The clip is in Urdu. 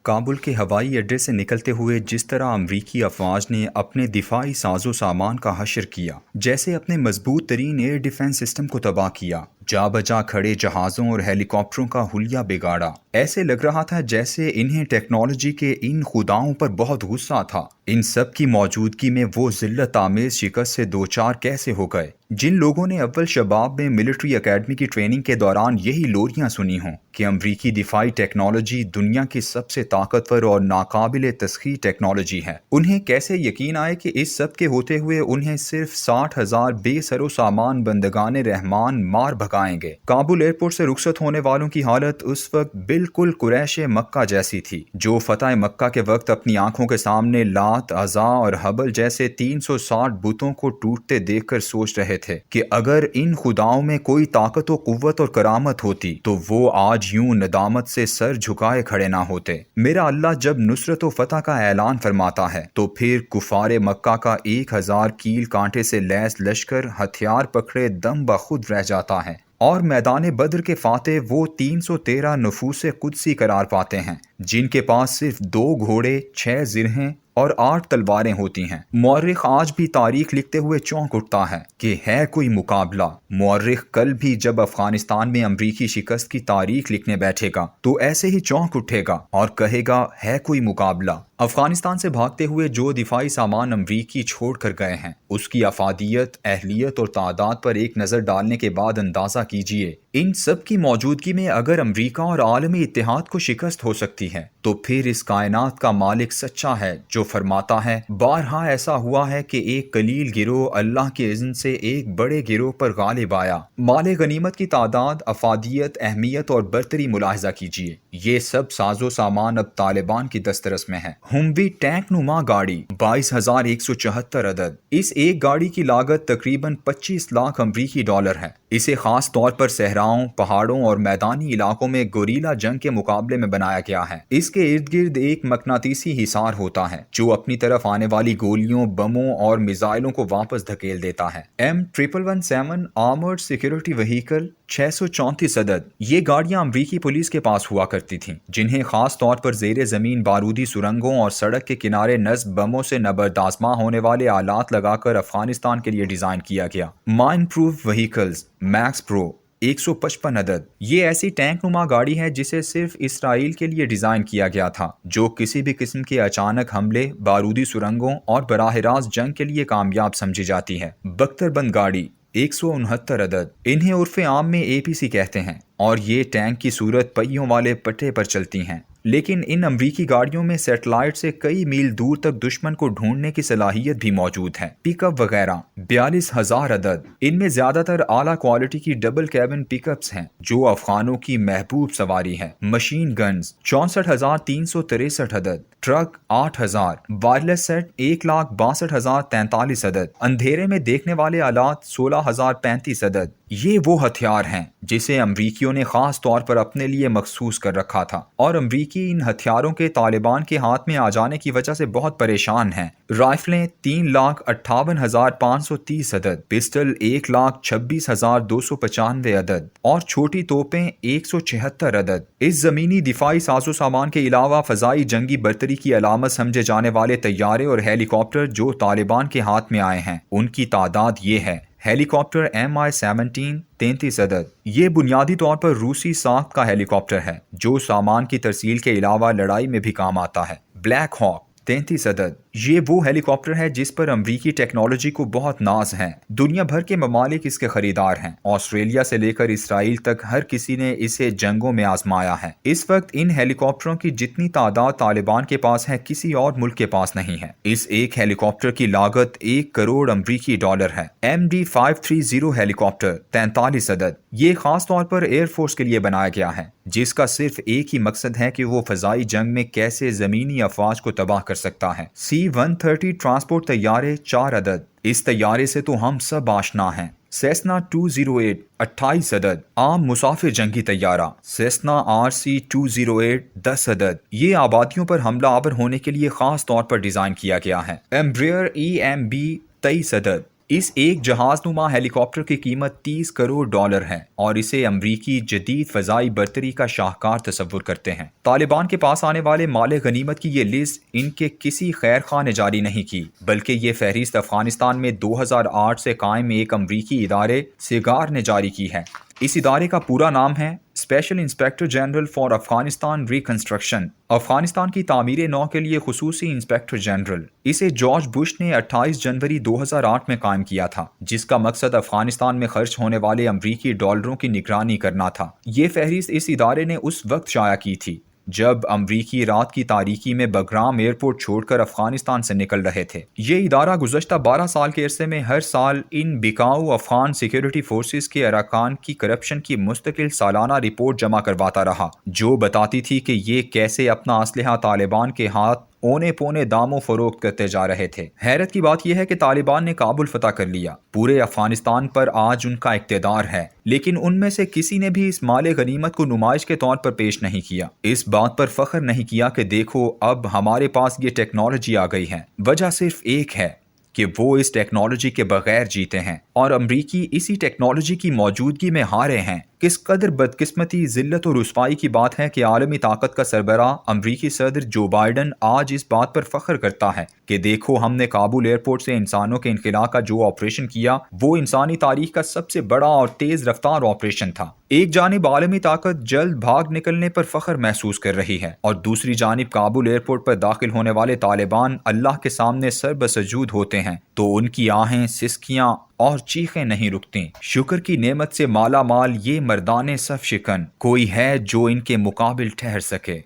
کابل کے ہوائی اڈے سے نکلتے ہوئے جس طرح امریکی افواج نے اپنے دفاعی ساز و سامان کا حشر کیا، جیسے اپنے مضبوط ترین ایئر ڈیفنس سسٹم کو تباہ کیا، جا بجا کھڑے جہازوں اور ہیلی کاپٹروں کا حلیہ بگاڑا، ایسے لگ رہا تھا جیسے انہیں ٹیکنالوجی کے ان خداؤں پر بہت غصہ تھا۔ ان سب کی موجودگی میں وہ ذلت آمیز شکست سے دوچار کیسے ہو گئے جن لوگوں نے اول شباب میں ملٹری اکیڈمی کی ٹریننگ کے دوران یہی لوریاں سنی ہوں کہ امریکی دفاعی ٹیکنالوجی دنیا کی سب سے طاقتور اور ناقابل تسخیر ٹیکنالوجی ہے؟ انہیں کیسے یقین آئے کہ اس سب کے ہوتے ہوئے انہیں صرف 60,000 بے سر و سامان بندگان رحمان مار بھگائیں گے؟ کابل ایئرپورٹ سے رخصت ہونے والوں کی حالت اس وقت بالکل قریش مکہ جیسی تھی، جو فتح مکہ کے وقت اپنی آنکھوں کے سامنے لات، عزا اور حبل جیسے 360 بتوں کو ٹوٹتے دیکھ کر سوچ رہے تھے کہ اگر ان خداؤں میں کوئی طاقت و قوت اور کرامت ہوتی تو وہ آج یوں ندامت سے سر جھکائے کھڑے نہ ہوتے۔ میرا اللہ جب نصرت و فتح کا اعلان فرماتا ہے تو پھر کفار مکہ کا 1000 کیل کانٹے سے لیس لشکر ہتھیار پکڑے دم بخود رہ جاتا ہے، اور میدان بدر کے فاتح وہ 313 نفوس قدسی قرار پاتے ہیں جن کے پاس صرف 2 گھوڑے، 6 زرہیں اور 8 تلواریں ہوتی ہیں۔ مورخ آج بھی تاریخ لکھتے ہوئے چونک اٹھتا ہے کہ ہے کوئی مقابلہ۔ مورخ کل بھی جب افغانستان میں امریکی شکست کی تاریخ لکھنے بیٹھے گا تو ایسے ہی چونک اٹھے گا اور کہے گا ہے کوئی مقابلہ۔ افغانستان سے بھاگتے ہوئے جو دفاعی سامان امریکی چھوڑ کر گئے ہیں، اس کی افادیت، اہلیت اور تعداد پر ایک نظر ڈالنے کے بعد اندازہ کیجئے ان سب کی موجودگی میں اگر امریکہ اور عالمی اتحاد کو شکست ہو سکتی ہے تو پھر اس کائنات کا مالک سچا ہے جو فرماتا ہے بارہا ایسا ہوا ہے کہ ایک قلیل گروہ اللہ کے اذن سے ایک بڑے گروہ پر غالب آیا۔ مال غنیمت کی تعداد، افادیت، اہمیت اور برتری ملاحظہ کیجئے۔ یہ سب ساز و سامان اب طالبان کی دسترس میں ہے۔ ہموی ٹینک نما گاڑی 22,174 عدد۔ اس ایک گاڑی کی لاگت تقریباً 25 لاکھ امریکی ڈالر ہے۔ اسے خاص طور پر صحراؤں، پہاڑوں اور میدانی علاقوں میں گوریلا جنگ کے مقابلے میں بنایا گیا ہے۔ اس کے ارد گرد ایک مقناطیسی حصار ہوتا ہے جو اپنی طرف آنے والی گولیوں، بموں اور میزائلوں کو واپس دھکیل دیتا ہے۔ M117 آرمرڈ سیکیورٹی وہیکل 634 عدد۔ یہ گاڑیاں امریکی پولیس کے پاس ہوا کرتی تھیں، جنہیں خاص طور پر زیر زمین بارودی سرنگوں اور سڑک کے کنارے نصب بموں سے نبردآزما ہونے والے آلات لگا کر افغانستان کے لیے ڈیزائن کیا گیا۔ مائن پروف وہیکلز میکس پرو 155 عدد۔ یہ ایسی ٹینک نما گاڑی ہے جسے صرف اسرائیل کے لیے ڈیزائن کیا گیا تھا، جو کسی بھی قسم کے اچانک حملے، بارودی سرنگوں اور براہ راست جنگ کے لیے کامیاب سمجھی جاتی ہے۔ بختر بند گاڑی 169 عدد۔ انہیں عرف عام میں APC کہتے ہیں اور یہ ٹینک کی صورت پہیوں والے پٹے پر چلتی ہیں، لیکن ان امریکی گاڑیوں میں سیٹلائٹ سے کئی میل دور تک دشمن کو ڈھونڈنے کی صلاحیت بھی موجود ہے۔ پک اپ وغیرہ 42,000 عدد۔ ان میں زیادہ تر اعلیٰ کوالٹی کی ڈبل کیبن پک اپس ہیں جو افغانوں کی محبوب سواری ہے۔ مشین گنز 64,363 عدد۔ ٹرک 8,000۔ وائرلیس سیٹ 1,62,043 عدد۔ اندھیرے میں دیکھنے والے آلات 16,035 عدد۔ یہ وہ ہتھیار ہیں جسے امریکیوں نے خاص طور پر اپنے لیے مخصوص کر رکھا تھا، اور امریکی ان ہتھیاروں کے طالبان کے ہاتھ میں آ جانے کی وجہ سے بہت پریشان ہیں۔ رائفلیں 3,58,530 عدد۔ پسٹل 1,26,295 عدد اور چھوٹی توپیں 176 عدد۔ اس زمینی دفاعی ساز و سامان کے علاوہ فضائی جنگی برتری کی علامت سمجھے جانے والے طیارے اور ہیلی کاپٹر جو طالبان کے ہاتھ میں آئے ہیں، ان کی تعداد یہ ہے۔ ہیلی کاپٹر Mi-17 33 عدد۔ یہ بنیادی طور پر روسی ساخت کا ہیلی کاپٹر ہے جو سامان کی ترسیل کے علاوہ لڑائی میں بھی کام آتا ہے۔ بلیک ہاک 33 عدد۔ یہ وہ ہیلی کاپٹر ہے جس پر امریکی ٹیکنالوجی کو بہت ناز ہے۔ دنیا بھر کے ممالک اس کے خریدار ہیں۔ آسٹریلیا سے لے کر اسرائیل تک ہر کسی نے اسے جنگوں میں آزمایا ہے۔ اس وقت ان ہیلی کاپٹروں کی جتنی تعداد طالبان کے پاس ہے کسی اور ملک کے پاس نہیں ہے۔ اس ایک ہیلی کاپٹر کی لاگت 1 کروڑ امریکی ڈالر ہے۔ MD-530 ہیلی کاپٹر 43 عدد۔ یہ خاص طور پر ایئر فورس کے لیے بنایا گیا ہے، جس کا صرف ایک ہی مقصد ہے کہ وہ فضائی جنگ میں کیسے زمینی افواج کو تباہ کر سکتا ہے۔ C-130 ٹرانسپورٹ طیارے 4 عدد۔ اس طیارے سے تو ہم سب آشنا ہیں۔ سیسنا 208 28 عدد۔ عام مسافر جنگی طیارہ سیسنا RC-208 10 عدد۔ یہ آبادیوں پر حملہ آور ہونے کے لیے خاص طور پر ڈیزائن کیا گیا ہے۔ ایمبریئر EMB 23 عدد۔ اس ایک جہاز نما ہیلی کاپٹر کی قیمت $30 کروڑ ہے اور اسے امریکی جدید فضائی برتری کا شاہکار تصور کرتے ہیں۔ طالبان کے پاس آنے والے مال غنیمت کی یہ لسٹ ان کے کسی خیر خواہ نے جاری نہیں کی، بلکہ یہ فہرست افغانستان میں 2008 سے قائم ایک امریکی ادارے سیگار نے جاری کی ہے۔ اس ادارے کا پورا نام ہے special inspector general for Afghanistan reconstruction, Afghanistan کی تعمیر نو کے لیے خصوصی انسپیکٹر جنرل۔ اسے جارج بش نے 28 جنوری 2008 میں قائم کیا تھا، جس کا مقصد افغانستان میں خرچ ہونے والے امریکی ڈالروں کی نگرانی کرنا تھا۔ یہ فہرست اس ادارے نے اس وقت شائع کی تھی جب امریکی رات کی تاریکی میں بگرام ایئرپورٹ چھوڑ کر افغانستان سے نکل رہے تھے۔ یہ ادارہ گزشتہ 12 سال کے عرصے میں ہر سال ان بکاؤ افغان سیکیورٹی فورسز کے اراکان کی کرپشن کی مستقل سالانہ رپورٹ جمع کرواتا رہا، جو بتاتی تھی کہ یہ کیسے اپنا اسلحہ طالبان کے ہاتھ اونے پونے داموں فروخت کرتے جا رہے تھے۔ حیرت کی بات یہ ہے کہ طالبان نے کابل فتح کر لیا، پورے افغانستان پر آج ان کا اقتدار ہے، لیکن ان میں سے کسی نے بھی اس مال غنیمت کو نمائش کے طور پر پیش نہیں کیا، اس بات پر فخر نہیں کیا کہ دیکھو اب ہمارے پاس یہ ٹیکنالوجی آ گئی ہے۔ وجہ صرف ایک ہے کہ وہ اس ٹیکنالوجی کے بغیر جیتے ہیں اور امریکی اسی ٹیکنالوجی کی موجودگی میں ہارے ہیں۔ کس قدر بدقسمتی، ذلت اور رسوائی کی بات ہے کہ عالمی طاقت کا سربراہ امریکی صدر جو بائیڈن آج اس بات پر فخر کرتا ہے کہ دیکھو ہم نے کابل ایئرپورٹ سے انسانوں کے انخلاء کا جو آپریشن کیا وہ انسانی تاریخ کا سب سے بڑا اور تیز رفتار آپریشن تھا۔ ایک جانب عالمی طاقت جلد بھاگ نکلنے پر فخر محسوس کر رہی ہے اور دوسری جانب کابل ایئرپورٹ پر داخل ہونے والے طالبان اللہ کے سامنے سر بسجود ہوتے ہیں تو ان کی آہیں، سسکیاں اور چیخیں نہیں رکتیں۔ شکر کی نعمت سے مالا مال یہ مردان صف شکن، کوئی ہے جو ان کے مقابل ٹھہر سکے۔